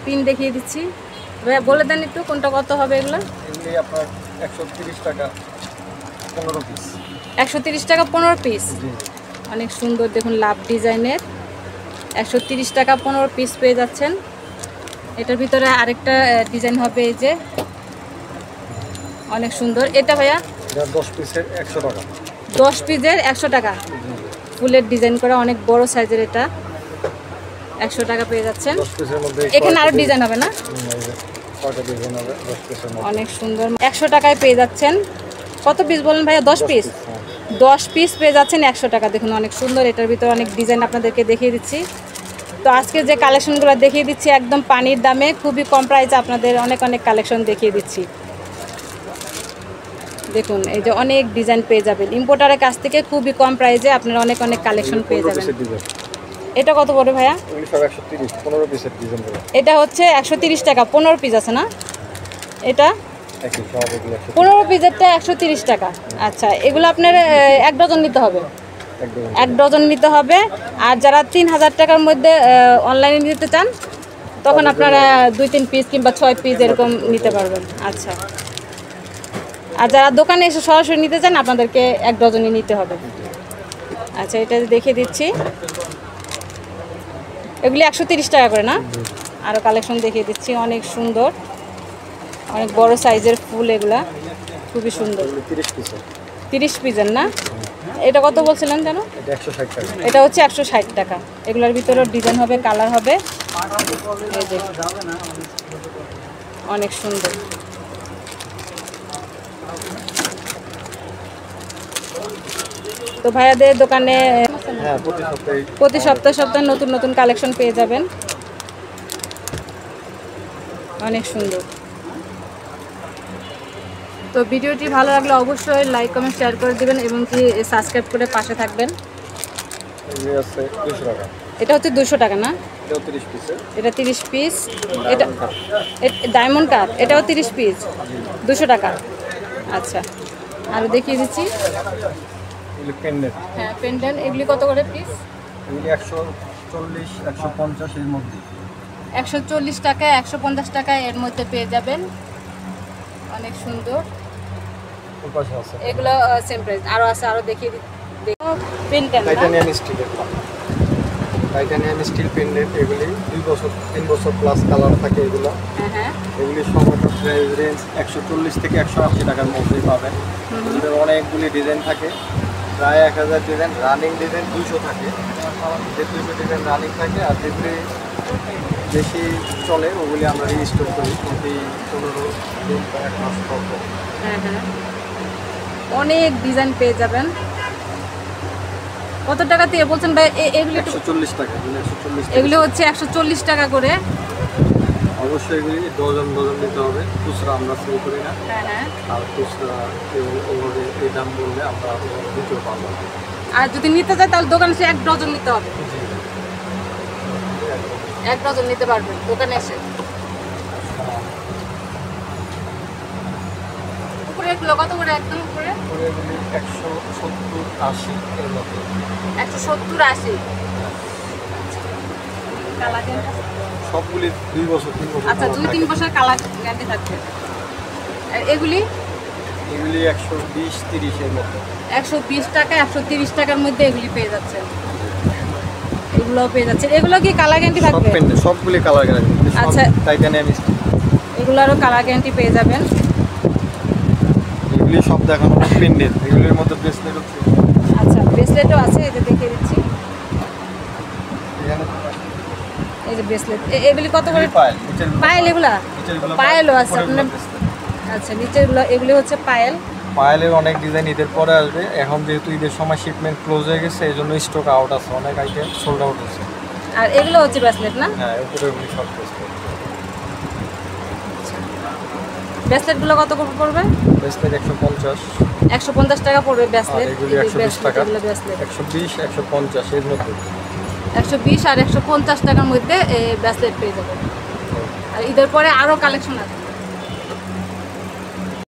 Pin দেখিয়ে দিচ্ছি ভাইয়া, বলে দেন একটু কোনটা কত হবে এগুলো। এগুলি আপনার 130 টাকা 15 পিস। 130 টাকা 15 পিস। অনেক সুন্দর দেখুন, লাভ ডিজাইনের 130 টাকা 15 পিস পেয়ে যাচ্ছেন। এটার ভিতরে আরেকটা ডিজাইন হবে, এই যে অনেক সুন্দর। এটা ভাইয়া 10 পিসের 100 টাকা। 10 পিসের 100 টাকা। ফুলের ডিজাইন করা অনেক বড় সাইজের, এটা 100 টাকা পেয়ে যাচ্ছেন। এখানে আরো ডিজাইন হবে না, অনেক সুন্দর। 100 টাকায় পেয়ে যাচ্ছেন। কত পিস বলেন ভাইয়া? 10 পিস। 10 পিস পেয়ে যাচ্ছেন 100 টাকা। দেখুন অনেক সুন্দর, এটার ভিতরে অনেক ডিজাইন আপনাদেরকে দেখিয়ে দিচ্ছি। তো আজকে যে কালেকশনগুলো দেখিয়ে দিচ্ছি একদম পানির দামে, খুবই কম প্রাইসে আপনাদের অনেক কালেকশন দেখিয়ে দিচ্ছি। দেখুন এই যে অনেক ডিজাইন পেয়ে যাবেন ইম্পোর্টারের কাছ থেকে, খুবই কম প্রাইসে আপনারা অনেক কালেকশন পেয়ে যাবেন। এটা কত পড়ে ভাইয়া? 15 পিসের ডিজাইন। এটা হচ্ছে 130 টাকা 15 পিস আছে না? এটা 15 পিসেরটা 130 টাকা। আচ্ছা, এগুলো আপনার 1 ডজন নিতে হবে, 1 ডজন নিতে হবে। আর যারা 3000 টাকার মধ্যে অনলাইনে নিতে চান তখন আপনারা 2-3 পিস কিংবা 6 পিস এরকম নিতে পারবেন। আচ্ছা, আর যারা দোকানে এসে সরাসরি নিতে চান আপনাদেরকে 1 ডজনই নিতে হবে। আচ্ছা, এটা দেখিয়ে দিচ্ছি, এগুলি 130 টাকা করে না? আরও কালেকশন দেখিয়ে দিচ্ছি, অনেক সুন্দর, অনেক বড় সাইজের ফুল, এগুলা খুবই সুন্দর। 30 পিসের না? এটা কত বলছিলেন যেন? এটা হচ্ছে 160 টাকা। এগুলোর ভিতরে ডিজাইন হবে, কালার হবে, এই যে অনেক সুন্দর। তো ভাইয়াদের দোকানে প্রতি সপ্তাহে নতুন কালেকশন পেয়ে যাবেন, অনেক সুন্দর। তো ভিডিওটি ভালো লাগলে অবশ্যই লাইক কমেন্ট শেয়ার করে দিবেন এবং কি সাবস্ক্রাইব করে পাশে থাকবেন। এটা হচ্ছে 200 টাকা না? এটা 30 পিস। এটা ডায়মন্ড কাট, এটাও 30 পিস 200 টাকা। আচ্ছা, আর দেখিয়ে দিচ্ছি হ্যাঁ পেন্ডেন্ট, এগুলি কত করে পিস? 140-150 এর মধ্যে। 140 টাকা 150 টাকা এর মধ্যে পেয়ে যাবেন, অনেক সুন্দর। এগুলো সেম প্রাইস। আরো আছে, আরো দেখিয়ে দিচ্ছি। পেন্ডেন্ট টাইটানিয়াম স্টিল পেন্ডেন্ট, এগুলি 2-3 বছর প্লাস কালার থাকে এগুলো। এগুলি সর্বোচ্চ প্রাইস রেঞ্জ 140 থেকে 180 টাকার মধ্যেই পাবেন। এগুলোর অনেকগুলি ডিজাইন থাকে, প্রায় 1000 ডিজাইন। রানিং ডিজাইন 200 থাকে, যে 200 ডিজাইন রানিং থাকে। আর যেগুলি বেশি চলে ওগুলি আমরা রিস্টোর করি প্রতি 15 দিন বা 1 মাস পর। অনেক ডিজাইন পেয়ে যাবেন। কত টাকা দিয়ে বলছেন ভাই? এগুলি 140 টাকা। এগুলো হচ্ছে 140 টাকা করে। অবশ্যই এগুলি ডজন নিতে হবে, খুচরা আমরা সেল করি না। আর খুচরা ওভাবে এই দাম বললে আমরা দিতে পারবো না। আর যদি নিতে চাই তাহলে দোকানে এসে 1 ডজন নিতে হবে। 1 ডজন নিতে পারবেন দোকানে এসে। উপরে এগুলো কত করে? একদম উপরে 170-80 এর মতো। 170-80। সবগুলি 2 বছর 3 বছর। আচ্ছা, 2-3 বছর কালার গ্যারান্টি থাকবে। আর এগুলি 120-30 এর মতো। 120 টাকা 130 টাকার মধ্যে এগুলি পেয়ে যাচ্ছেন। এগুলোও পেয়ে যাচ্ছে। এগুলো কি কালার গ্যারান্টি থাকবে? সবগুলি কালার গ্যারান্টি। আচ্ছা, টাইটানিয়াম স্টিল, এগুলোরও কালার গ্যারান্টি পেয়ে যাবেন। এগুলি সব দেখানো পেন্ডেন্ট, এগুলির মধ্যে ব্রেসলেট আছে। আচ্ছা, ব্রেসলেটও আছে, এই যে দেখিয়ে দিচ্ছি, এই যে ব্রেসলেট। এগুলি কত করে? পায়েল, এগুলা পায়েলও আছে আপনার। আচ্ছা, নিচেরগুলো এগুলি হচ্ছে পায়েল। পায়েলের অনেক ডিজাইন ঈদের পরে আসবে। এখন যেহেতু ঈদের সময় শিপমেন্ট ক্লোজ হয়ে গেছে, এই জন্য স্টক আউট আছে, অনেক আইটেম সোল্ড আউট আছে। আর এগুলো হচ্ছে ব্রেসলেট না? হ্যাঁ, উপরে এগুলি সব ব্রেসলেট। ব্রেসলেটগুলো কত করে পড়বে? ব্রেসলেট 150 টাকা পড়বে ব্রেসলেট। এগুলি 120 টাকা। ব্রেসলেট 120-150 এর মধ্যে। 120 আর 150 টাকার মধ্যে ব্রেসলেট পেয়ে যাবেন। আর ঈদের পরে আরও কালেকশন আছে।